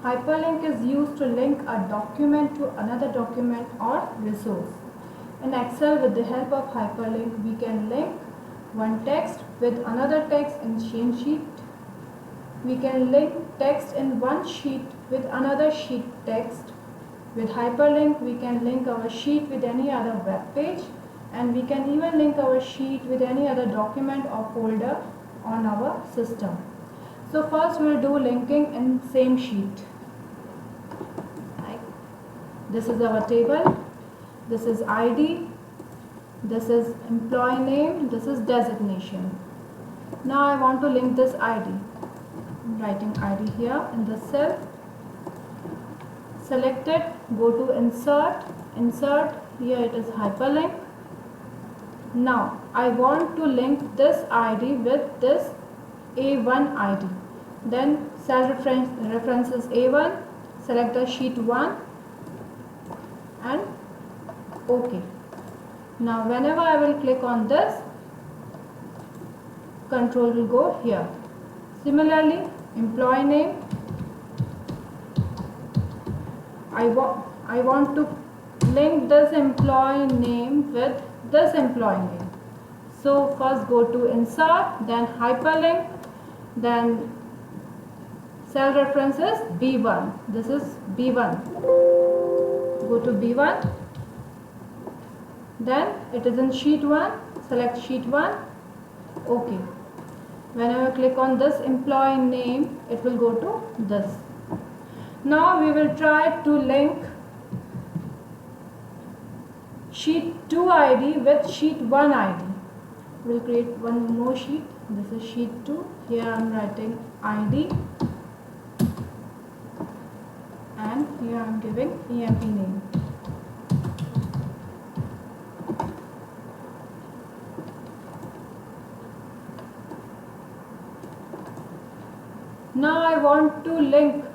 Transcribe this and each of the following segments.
Hyperlink is used to link a document to another document or resource. In Excel, with the help of hyperlink, we can link one text with another text in same sheet. We can link text in one sheet with another sheet text. With hyperlink, we can link our sheet with any other web page, and we can even link our sheet with any other document or folder on our system. So first we'll do linking in same sheet. This is our table, this is ID, this is employee name, this is designation. Now I want to link this ID. I'm writing ID here in this cell. Select it, go to insert, here it is hyperlink. Now I want to link this ID with this A1 ID. Then cell reference is A1, select the sheet 1 and OK. Now whenever I will click on this, control will go here. Similarly, employee name, I want to link this employee name with this employee name. So first go to insert, then hyperlink, then cell reference is B1. This is B1. Go to B1. Then it is in sheet 1. Select sheet 1. OK. Whenever I click on this employee name, it will go to this. Now we will try to link sheet 2 ID with sheet 1 ID. We'll create one more sheet. This is sheet 2. Here I am writing ID and here I am giving EMP name. Now I want to link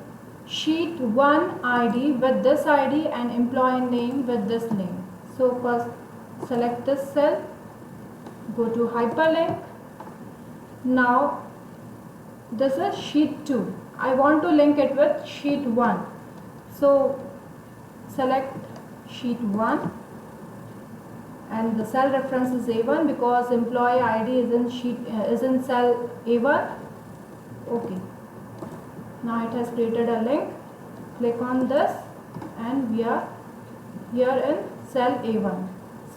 sheet 1 ID with this ID and employee name with this name. So first select this cell, go to hyperlink. Now this is sheet 2. I want to link it with sheet 1. So select sheet 1 and the cell reference is A1 because employee ID is in cell A1. OK. Now it has created a link. Click on this and we are here in cell A1.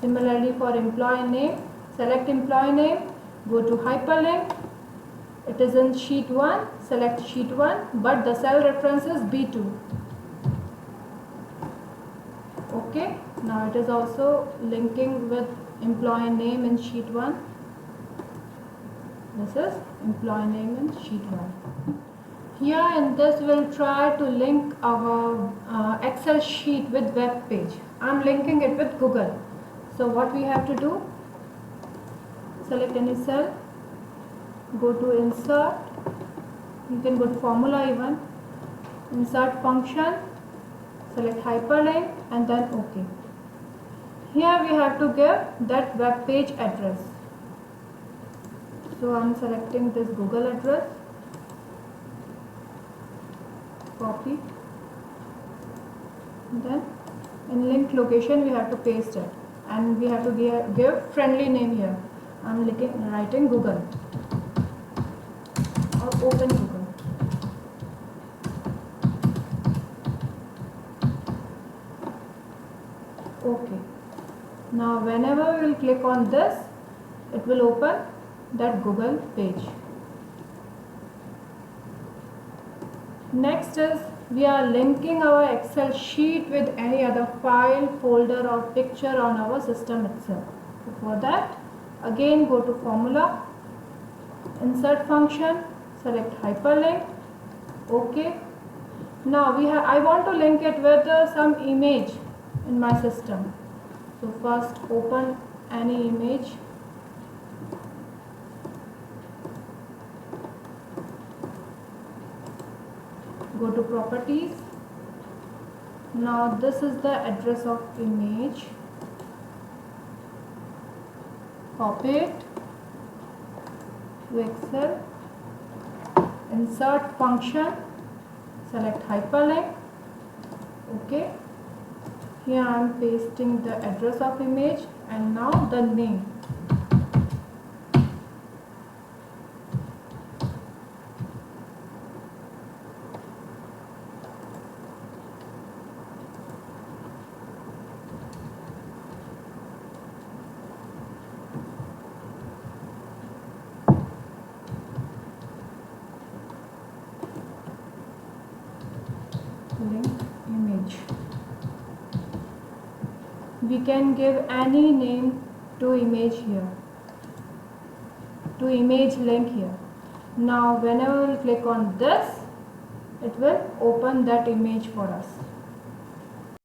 Similarly for employee name, select employee name, go to hyperlink. It is in sheet 1, select sheet 1, but the cell reference is B2. OK. Now it is also linking with employee name in sheet 1. This is employee name in sheet 1. Here in this we'll try to link our Excel sheet with web page. I'm linking it with Google. So what we have to do, select any cell, go to insert, you can go to formula even, insert function, select hyperlink and then OK. Here we have to give that web page address. So I'm selecting this Google address. Copy, then in link location we have to paste it and we have to give friendly name here. I'm writing Google or open Google. OK. Now whenever we will click on this, it will open that Google page. Next is we are linking our Excel sheet with any other file, folder or picture on our system itself. So for that, again go to formula, insert function, select hyperlink, OK. Now I want to link it with some image in my system. So first open any image. Go to properties. Now this is the address of image. Copy it to Excel. Insert function. select hyperlink. Okay, here I am pasting the address of image and now the name. Link image. We can give any name to image here, to image link here. Now whenever we click on this, it will open that image for us.